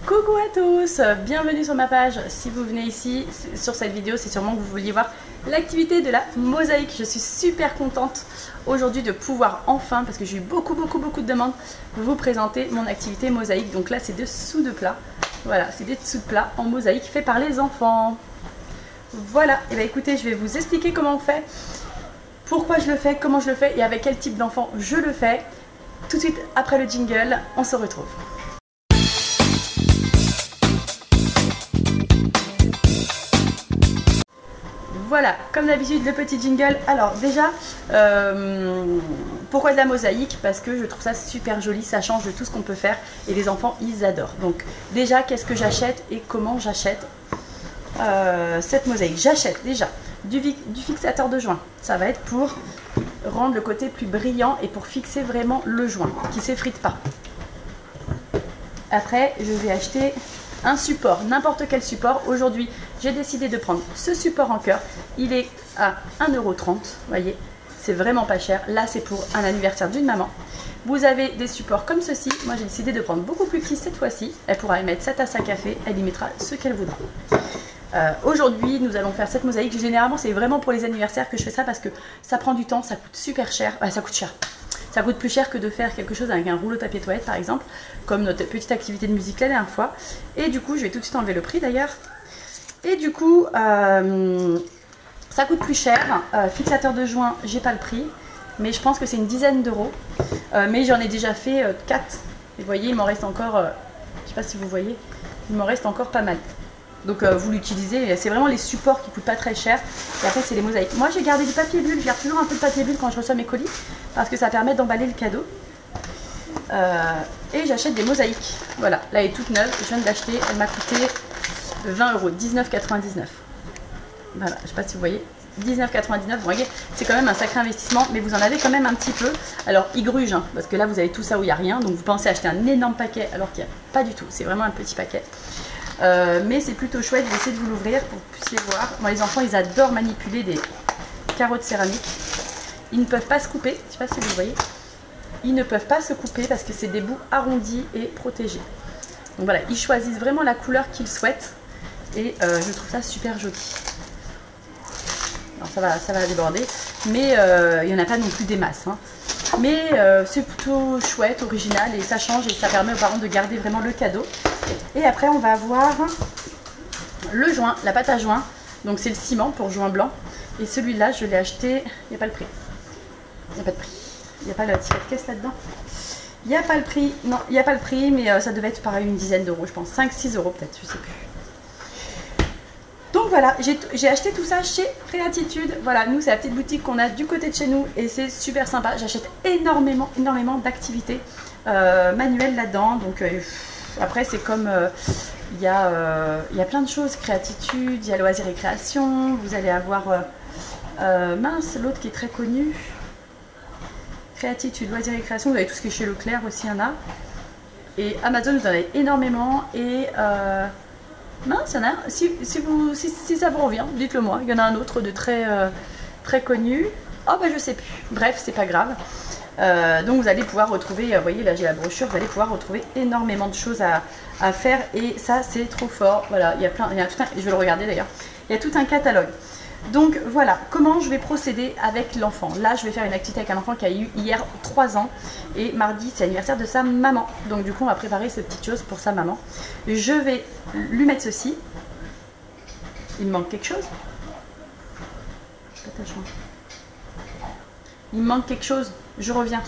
Coucou à tous, bienvenue sur ma page. Si vous venez ici, sur cette vidéo, c'est sûrement que vous vouliez voir l'activité de la mosaïque. Je suis super contente aujourd'hui de pouvoir enfin, parce que j'ai eu beaucoup de demandes, vous présenter mon activité mosaïque. Donc là, c'est des dessous de plat. Voilà, c'est des dessous de plat en mosaïque fait par les enfants. Voilà, et bien écoutez, je vais vous expliquer comment on fait, pourquoi je le fais, comment je le fais et avec quel type d'enfant je le fais. Tout de suite après le jingle, on se retrouve. Voilà, comme d'habitude, le petit jingle. Alors déjà, pourquoi de la mosaïque? Parce que je trouve ça super joli, ça change de tout ce qu'on peut faire et les enfants, ils adorent. Donc déjà, qu'est-ce que j'achète et comment j'achète cette mosaïque? J'achète déjà du fixateur de joint. Ça va être pour rendre le côté plus brillant et pour fixer vraiment le joint, qui ne s'effrite pas. Après, je vais acheter un support, n'importe quel support. Aujourd'hui, j'ai décidé de prendre ce support en cœur. Il est à 1,30 €. Vous voyez, c'est vraiment pas cher. Là, c'est pour un anniversaire d'une maman. Vous avez des supports comme ceci. Moi, j'ai décidé de prendre beaucoup plus petit cette fois-ci. Elle pourra y mettre sa tasse à café. Elle y mettra ce qu'elle voudra. Aujourd'hui, nous allons faire cette mosaïque. Généralement, c'est vraiment pour les anniversaires que je fais ça parce que ça prend du temps, ça coûte super cher. Ça coûte cher. Ça coûte plus cher que de faire quelque chose avec un rouleau de papier toilette par exemple, comme notre petite activité de musique la dernière fois. Et du coup, je vais tout de suite enlever le prix d'ailleurs. Et du coup, ça coûte plus cher. Fixateur de joint, j'ai pas le prix, mais je pense que c'est une dizaine d'euros. Mais j'en ai déjà fait 4. Et vous voyez, il m'en reste encore, je sais pas si vous voyez, il m'en reste encore pas mal. Donc vous l'utilisez, c'est vraiment les supports qui coûtent pas très cher. Et après c'est les mosaïques. Moi j'ai gardé du papier bulle, je garde toujours un peu de papier bulle quand je reçois mes colis parce que ça permet d'emballer le cadeau. Et j'achète des mosaïques. Voilà, là elle est toute neuve, je viens de l'acheter, elle m'a coûté 20 €, 19,99 €. Voilà, je sais pas si vous voyez, 19,99 €. Vous voyez, c'est quand même un sacré investissement, mais vous en avez quand même un petit peu. Alors ils grugent, hein, parce que là vous avez tout ça où il n'y a rien, donc vous pensez acheter un énorme paquet alors qu'il n'y a pas du tout, c'est vraiment un petit paquet. Mais c'est plutôt chouette, j'essaie de vous l'ouvrir pour que vous puissiez voir. Moi les enfants ils adorent manipuler des carreaux de céramique. Ils ne peuvent pas se couper, je ne sais pas si vous voyez. Ils ne peuvent pas se couper parce que c'est des bouts arrondis et protégés. Donc voilà, ils choisissent vraiment la couleur qu'ils souhaitent et je trouve ça super joli. Alors ça va déborder, mais il n'y en a pas non plus des masses. Hein. Mais c'est plutôt chouette, original et ça change et ça permet aux parents de garder vraiment le cadeau. Et après on va avoir le joint, la pâte à joint. Donc c'est le ciment pour joint blanc. Et celui-là je l'ai acheté, il n'y a pas le prix. Il n'y a pas de prix. Il n'y a pas la petite caisse là-dedans. Il n'y a pas le prix. Non, il n'y a pas le prix, mais ça devait être pareil une dizaine d'euros, je pense. 5-6 € peut-être, je ne sais plus. Donc voilà, j'ai acheté tout ça chez Créatitude. Voilà, nous c'est la petite boutique qu'on a du côté de chez nous et c'est super sympa. J'achète énormément d'activités manuelles là-dedans. Donc après c'est comme il y a plein de choses. Créatitude, il y a Loisirs et Création. Vous allez avoir mince, l'autre qui est très connu. Créatitude, Loisirs et Création. Vous avez tout ce qui est chez Leclerc aussi, il y en a. Et Amazon, vous en avez énormément. Et mince, il y en a. Si ça vous revient, dites-le moi. Il y en a un autre de très connu. Oh bah je sais plus. Bref, c'est pas grave. Donc vous allez pouvoir retrouver, vous voyez là j'ai la brochure, vous allez pouvoir retrouver énormément de choses à faire et ça c'est trop fort. Voilà, il y a tout un, je vais le regarder d'ailleurs, il y a tout un catalogue. Donc voilà, comment je vais procéder avec l'enfant. Là je vais faire une activité avec un enfant qui a eu hier 3 ans et mardi c'est l'anniversaire de sa maman. Donc du coup on va préparer cette petite chose pour sa maman. Je vais lui mettre ceci. Il me manque quelque chose. Il me manque quelque chose, je reviens.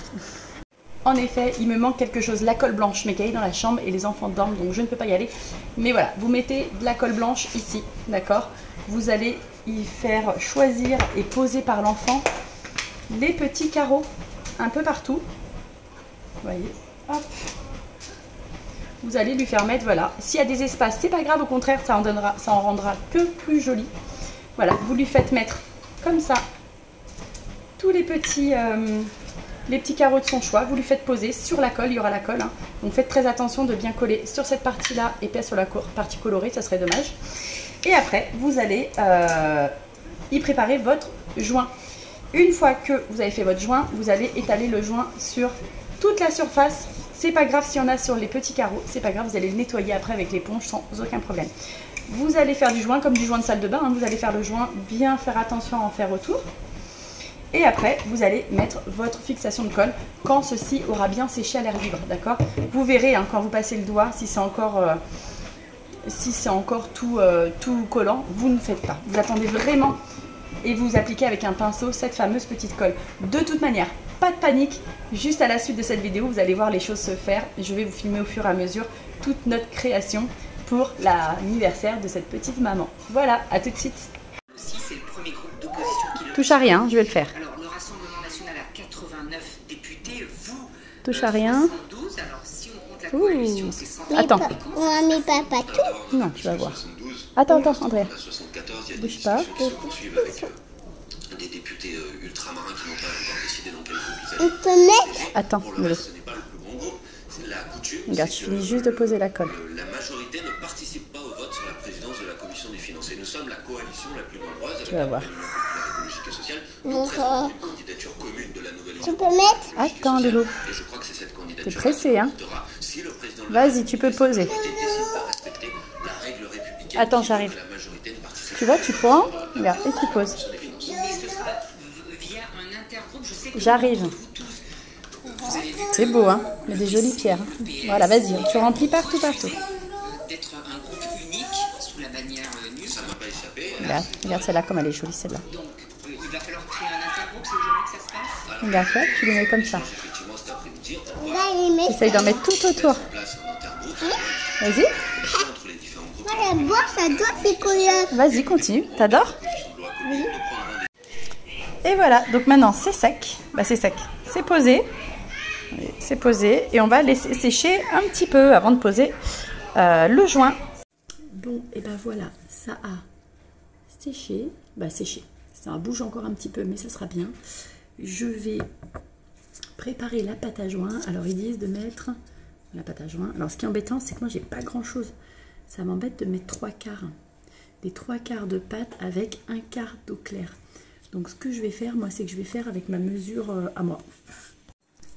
En effet, il me manque quelque chose, la colle blanche, mais qu'elle est dans la chambre et les enfants dorment, donc je ne peux pas y aller. Mais voilà, vous mettez de la colle blanche ici, d'accord? Vous allez y faire choisir et poser par l'enfant les petits carreaux un peu partout. Vous voyez, hop. Vous allez lui faire mettre, voilà. S'il y a des espaces, c'est pas grave, au contraire, ça en rendra que plus joli. Voilà, vous lui faites mettre comme ça tous les petits carreaux de son choix, vous lui faites poser sur la colle, il y aura la colle, hein. Donc faites très attention de bien coller sur cette partie-là et pas sur la partie colorée, ça serait dommage. Et après, vous allez y préparer votre joint. Une fois que vous avez fait votre joint, vous allez étaler le joint sur toute la surface. C'est pas grave s'il y en a sur les petits carreaux, c'est pas grave, vous allez le nettoyer après avec l'éponge sans aucun problème. Vous allez faire du joint comme du joint de salle de bain, hein. Vous allez faire le joint, bien faire attention à en faire autour. Et après, vous allez mettre votre fixation de colle quand ceci aura bien séché à l'air libre, d'accord? Vous verrez hein, quand vous passez le doigt, si c'est encore tout collant, vous ne faites pas. Vous attendez vraiment et vous appliquez avec un pinceau cette fameuse petite colle. De toute manière, pas de panique, juste à la suite de cette vidéo, vous allez voir les choses se faire. Je vais vous filmer au fur et à mesure toute notre création pour l'anniversaire de cette petite maman. Voilà, à tout de suite. Aussi, c'est le premier groupe d'opposition qui le Touche à rien, je vais le faire. Alors, le Rassemblement national a 89 députés, vous, touche à rien. 72. Alors, si on compte la coalition, c'est 100. Attends. Mais pas tout. Non, tu vas voir. Attends, Andrea. Bouge pas. Des députés ultramarins qui n'ont pas encore décidé dans quel groupe ils On allaient. peut mettre. Attends, Pour le reste, ce n'est pas le plus grand groupe. La coutume, regarde, je finis juste de poser la colle. la majorité ne participe pas au vote sur la présidence de la commission des finances. Et nous sommes la coalition la plus nombreuse avec vas voir. l'Union populaire écologique et sociale. Nous Donc, présentons une candidature commune de la nouvelle Tu Union peux mettre. Attends, Loulou. Et je crois que c'est cette candidature. T'es pressé, hein? Si le président de Vas-y, tu peux poser. décide de respecter la règle républicaine. Attends, qui veut j'arrive. que la majorité ne participe Tu vois, tu prends, regarde, et tu poses. pas des finances. Mais ce sera via un intergroupe. Je sais que J'arrive. vous tous, vous avez vu C'est beau, hein? Il y a des jolies pierres. Voilà, vas-y, tu remplis partout. d'être un groupe unique sous la bannière NUS. Ça m'a pas échappé. Regarde celle-là, comme elle est jolie, celle-là. Donc, il va falloir créer un intergroupe. C'est aujourd'hui que ça se passe. Regarde, tu vois, tu les mets comme ça. Effectivement, cet après-midi, on On va les mettre. Essaye d'en mettre tout autour. place un intergroupe Vas-y, entre les différents groupes. Moi, la boîte, ça doit s'écoller. vas-y, continue. T'adores? Et voilà, donc maintenant c'est sec. Bah, c'est sec. C'est posé. Oui, c'est posé. Et on va laisser sécher un petit peu avant de poser le joint. Bon, et ben voilà, ça a séché. Bah, séché. Ça bouge encore un petit peu, mais ça sera bien. Je vais préparer la pâte à joint. Alors, ils disent de mettre la pâte à joint. Alors, ce qui est embêtant, c'est que moi, j'ai pas grand-chose. Ça m'embête de mettre 3/4. Des 3/4 de pâte avec 1/4 d'eau claire. Donc, ce que je vais faire, moi, c'est que je vais faire avec ma mesure à moi.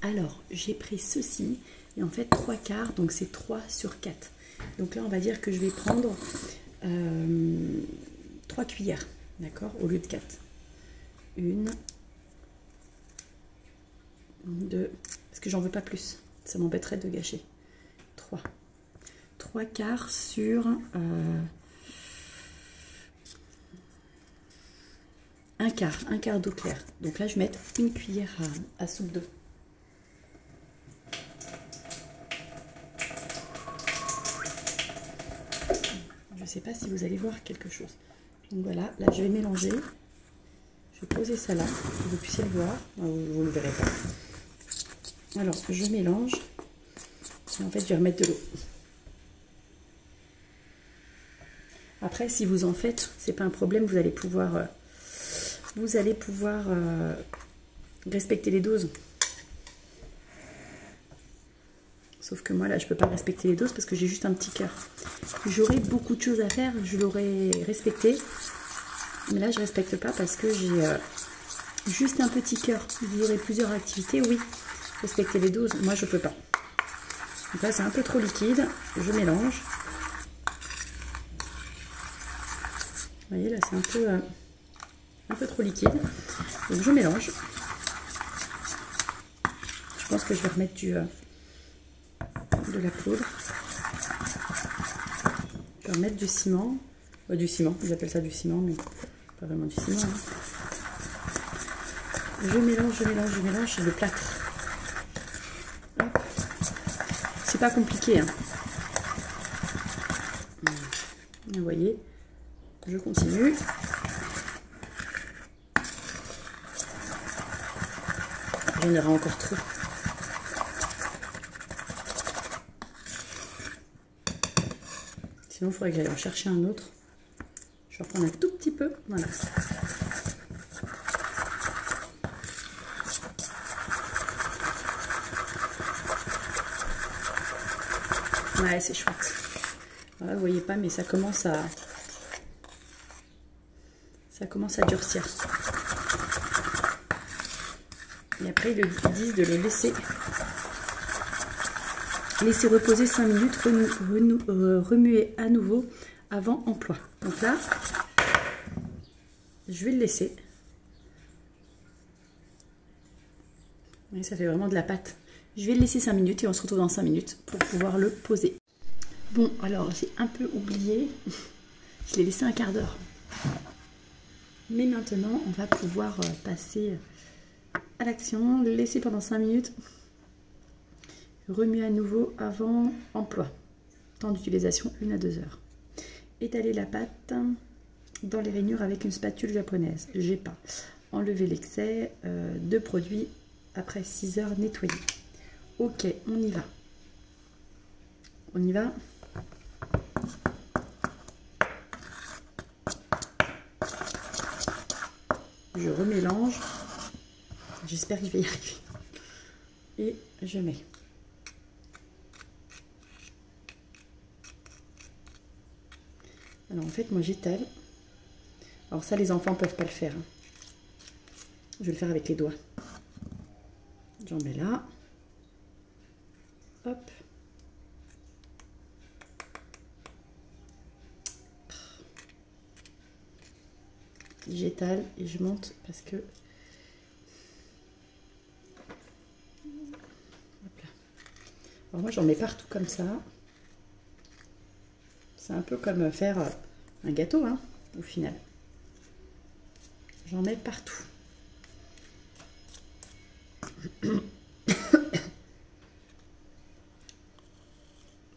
Alors, j'ai pris ceci. Et en fait, 3/4, donc c'est 3 sur 4. Donc là, on va dire que je vais prendre 3 cuillères. D'accord? Au lieu de 4. 1, 2, parce que j'en veux pas plus. Ça m'embêterait de gâcher. 3. 3/4 sur 1/4 d'eau claire. Donc là, je vais mettre une cuillère à soupe d'eau. Je ne sais pas si vous allez voir quelque chose. Donc voilà, là je vais mélanger. Je vais poser ça là, pour que vous puissiez le voir. Vous ne le verrez pas. Alors, je mélange. Et en fait, je vais remettre de l'eau. Après, si vous en faites, c'est pas un problème. Vous allez pouvoir respecter les doses. Sauf que moi, là, je ne peux pas respecter les doses parce que j'ai juste un petit cœur. J'aurais beaucoup de choses à faire, je l'aurais respecté. Mais là, je ne respecte pas parce que j'ai juste un petit cœur. Vous aurez plusieurs activités, oui. Respecter les doses, moi, je ne peux pas. Donc là, c'est un peu trop liquide. Je mélange. Vous voyez, là, c'est un peu trop liquide. Donc, je mélange. Je pense que je vais remettre de la poudre. Je vais remettre du ciment. Du ciment, ils appellent ça du ciment, mais pas vraiment du ciment. Hein. Je mélange, c'est le plâtre. C'est pas compliqué. Hein. Vous voyez, je continue. J'en aurai encore trop. Sinon, il faudrait que j'aille en chercher un autre. Je vais reprendre un tout petit peu. Voilà. Ouais, c'est chouette. Voilà, vous voyez pas, mais ça commence à durcir. Et après, ils disent de le laisser Laissez reposer 5 minutes, remuer à nouveau avant emploi. Donc là, je vais le laisser. Oui, ça fait vraiment de la pâte. Je vais le laisser 5 minutes et on se retrouve dans 5 minutes pour pouvoir le poser. Bon, alors j'ai un peu oublié. Je l'ai laissé un quart d'heure. Mais maintenant, on va pouvoir passer à l'action. Le laisser pendant 5 minutes. Remuer à nouveau avant emploi. Temps d'utilisation 1 à 2 heures. Étaler la pâte dans les rainures avec une spatule japonaise. J'ai pas. Enlever l'excès de produit après 6 heures nettoyé. Ok, on y va. On y va. Je remélange. J'espère que je vais y arriver. Et je mets. Alors en fait, moi j'étale. Alors ça, les enfants ne peuvent pas le faire. Je vais le faire avec les doigts. J'en mets là. Hop. J'étale et je monte parce que... Hop là. Alors moi j'en mets partout comme ça. C'est un peu comme faire un gâteau, hein, au final. J'en mets partout.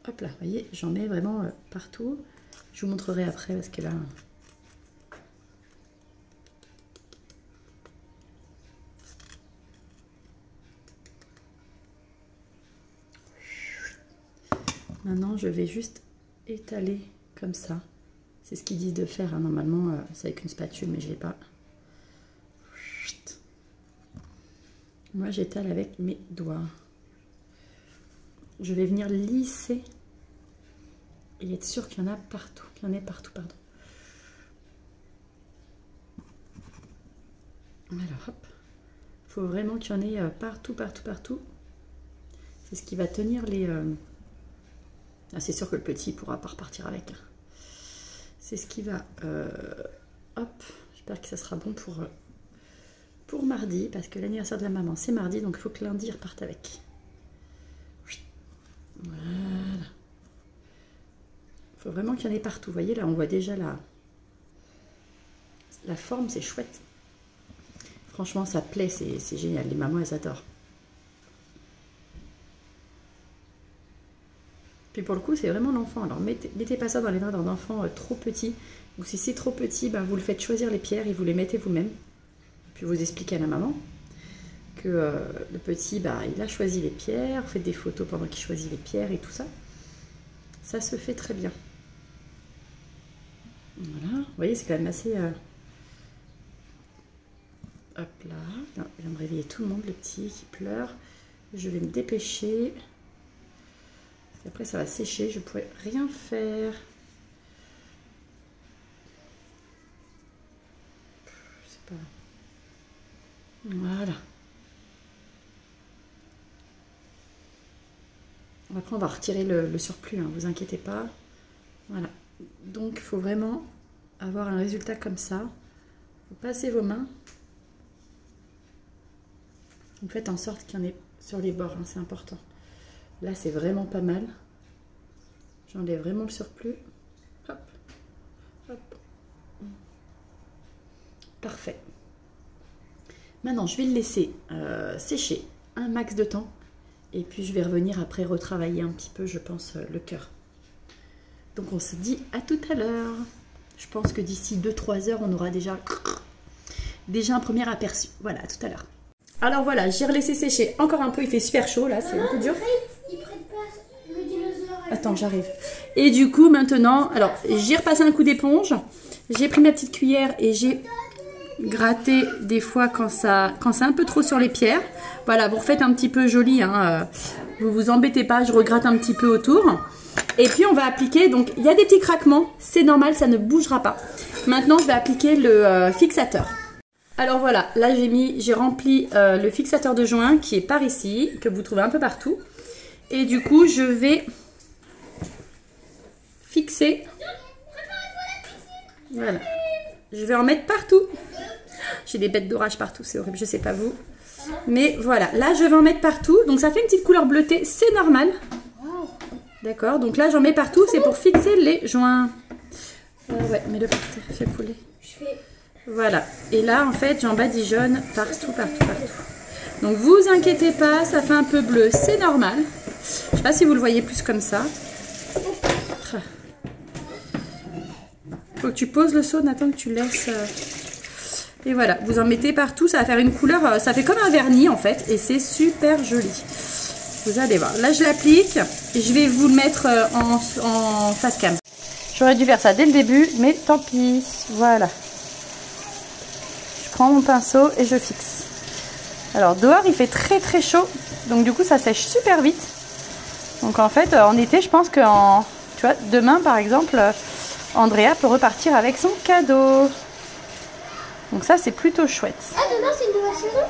Hop là, vous voyez, j'en mets vraiment partout. Je vous montrerai après parce que là... Maintenant, je vais juste étaler comme ça. C'est ce qu'ils disent de faire, hein. Normalement, c'est avec une spatule, mais je l'ai pas. Moi, j'étale avec mes doigts. Je vais venir lisser et être sûr qu'il y en a partout. Qu'il y en ait partout, pardon. Alors, hop. Il faut vraiment qu'il y en ait partout, partout, partout. C'est ce qui va tenir les... Ah, c'est sûr que le petit ne pourra pas repartir avec. C'est ce qui va... hop, j'espère que ça sera bon pour mardi, parce que l'anniversaire de la maman, c'est mardi, donc il faut que lundi, il reparte avec. Voilà. Il faut vraiment qu'il y en ait partout. Vous voyez, là, on voit déjà la forme, c'est chouette. Franchement, ça plaît, c'est génial. Les mamans, elles adorent. Puis pour le coup, c'est vraiment l'enfant. Alors, mettez pas ça dans les mains d'un enfant trop petit. Ou si c'est trop petit, ben, vous le faites choisir les pierres et vous les mettez vous-même. Puis vous expliquez à la maman que le petit, ben, il a choisi les pierres. Vous faites des photos pendant qu'il choisit les pierres et tout ça. Ça se fait très bien. Voilà. Vous voyez, c'est quand même assez... Hop là. Non, il va me réveiller tout le monde, le petit qui pleure. Je vais me dépêcher. Après, ça va sécher, je ne pourrai rien faire. Je sais pas. Voilà. Après, on va retirer le surplus, hein, vous inquiétez pas. Voilà. Donc, il faut vraiment avoir un résultat comme ça. Vous passez vos mains. Vous faites en sorte qu'il y en ait sur les bords, hein, c'est important. Là, c'est vraiment pas mal. J'enlève vraiment le surplus. Hop, hop. Parfait. Maintenant, je vais le laisser sécher un max de temps. Et puis, je vais revenir après retravailler un petit peu, je pense, le cœur. Donc, on se dit à tout à l'heure. Je pense que d'ici 2-3 heures, on aura déjà un premier aperçu. Voilà, à tout à l'heure. Alors voilà, j'ai relaissé sécher encore un peu. Il fait super chaud, là, c'est un peu dur. Attends, j'arrive. Et du coup, maintenant, alors, j'ai repassé un coup d'éponge. J'ai pris ma petite cuillère et j'ai gratté des fois quand c'est un peu trop sur les pierres. Voilà, vous refaites un petit peu joli, hein. Vous vous embêtez pas, je regratte un petit peu autour. Et puis, on va appliquer, donc, il y a des petits craquements. C'est normal, ça ne bougera pas. Maintenant, je vais appliquer le fixateur. Alors voilà, là j'ai rempli le fixateur de joint qui est par ici, que vous trouvez un peu partout. Et du coup, je vais fixer. Voilà. Je vais en mettre partout. J'ai des bêtes d'orage partout, c'est horrible, je sais pas vous. Mais voilà, là je vais en mettre partout. Donc ça fait une petite couleur bleutée, c'est normal. D'accord, donc là j'en mets partout, c'est pour fixer les joints. Ouais, mets-le par terre, fais couler. Voilà, et là en fait j'en badigeonne partout. Donc vous inquiétez pas, ça fait un peu bleu, c'est normal. Je sais pas si vous le voyez plus comme ça. Faut que tu poses le seau, Nathan, que tu laisses. Et voilà, vous en mettez partout, ça va faire une couleur, ça fait comme un vernis en fait, et c'est super joli. Vous allez voir. Là, je l'applique et je vais vous le mettre en face cam. J'aurais dû faire ça dès le début, mais tant pis. Voilà. Je prends mon pinceau et je fixe. Alors, dehors, il fait très très chaud, donc du coup, ça sèche super vite. Donc en fait, en été, je pense que tu vois, demain, par exemple, Andrea peut repartir avec son cadeau. Donc ça, c'est plutôt chouette. Ah, demain, c'est une nouvelle saison?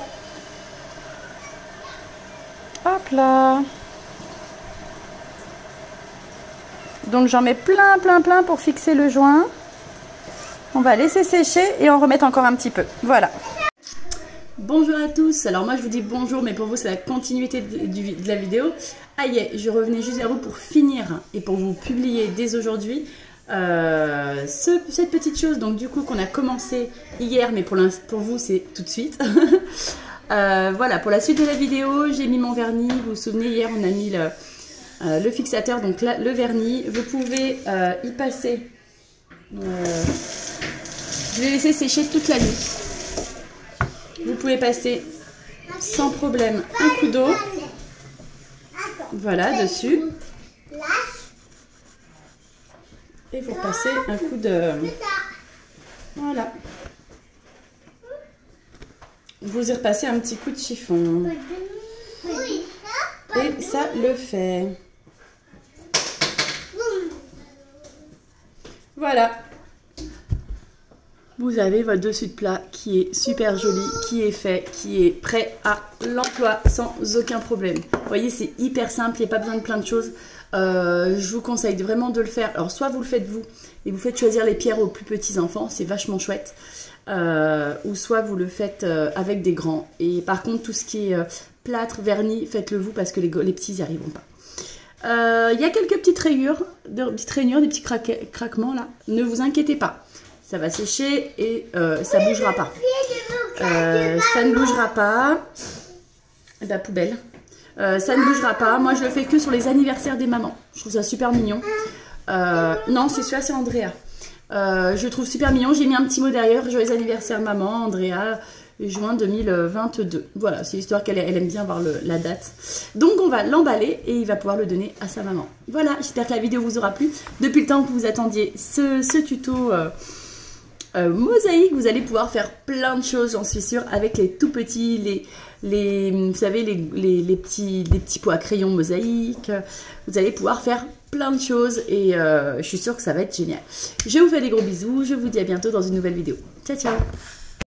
Hop là. Donc j'en mets plein pour fixer le joint. On va laisser sécher et en remettre encore un petit peu. Voilà. Bonjour à tous. Alors moi je vous dis bonjour, mais pour vous c'est la continuité de la vidéo. Aïe, je revenais juste vers vous pour finir et pour vous publier dès aujourd'hui cette petite chose. Donc du coup qu'on a commencé hier, mais pour vous c'est tout de suite. Voilà, pour la suite de la vidéo, j'ai mis mon vernis. Vous vous souvenez, hier on a mis le fixateur, donc là le vernis. Vous pouvez y passer. Je vais laisser sécher toute la nuit. Vous pouvez passer sans problème un coup d'eau. Voilà, dessus. Et vous repassez un coup de... Voilà. Vous y repassez un petit coup de chiffon. Et ça le fait. Voilà. Vous avez votre dessus de plat qui est super joli, qui est fait, qui est prêt à l'emploi sans aucun problème. Vous voyez, c'est hyper simple, il n'y a pas besoin de plein de choses. Je vous conseille vraiment de le faire. Alors, soit vous le faites vous et vous faites choisir les pierres aux plus petits enfants, c'est vachement chouette. Ou soit vous le faites avec des grands. Et par contre, tout ce qui est plâtre, vernis, faites-le vous parce que les petits n'y arriveront pas. Il y a quelques petites rayures, des petits craquements là. Ne vous inquiétez pas. Ça va sécher et ça ne bougera pas. Ça ne bougera pas. La poubelle. Ça ne bougera pas. Moi, je le fais que sur les anniversaires des mamans. Je trouve ça super mignon. Non, c'est celui-là, c'est Andrea. Je le trouve super mignon. J'ai mis un petit mot derrière. Joyeux anniversaire maman, Andrea, juin 2022. Voilà, c'est l'histoire qu'elle aime bien voir la date. Donc, on va l'emballer et il va pouvoir le donner à sa maman. Voilà, j'espère que la vidéo vous aura plu. Depuis le temps que vous attendiez ce tuto... mosaïque, vous allez pouvoir faire plein de choses, j'en suis sûre, avec les tout petits, vous savez, les petits pots à crayon mosaïque. Vous allez pouvoir faire plein de choses et je suis sûre que ça va être génial. Je vous fais des gros bisous, je vous dis à bientôt dans une nouvelle vidéo. Ciao, ciao!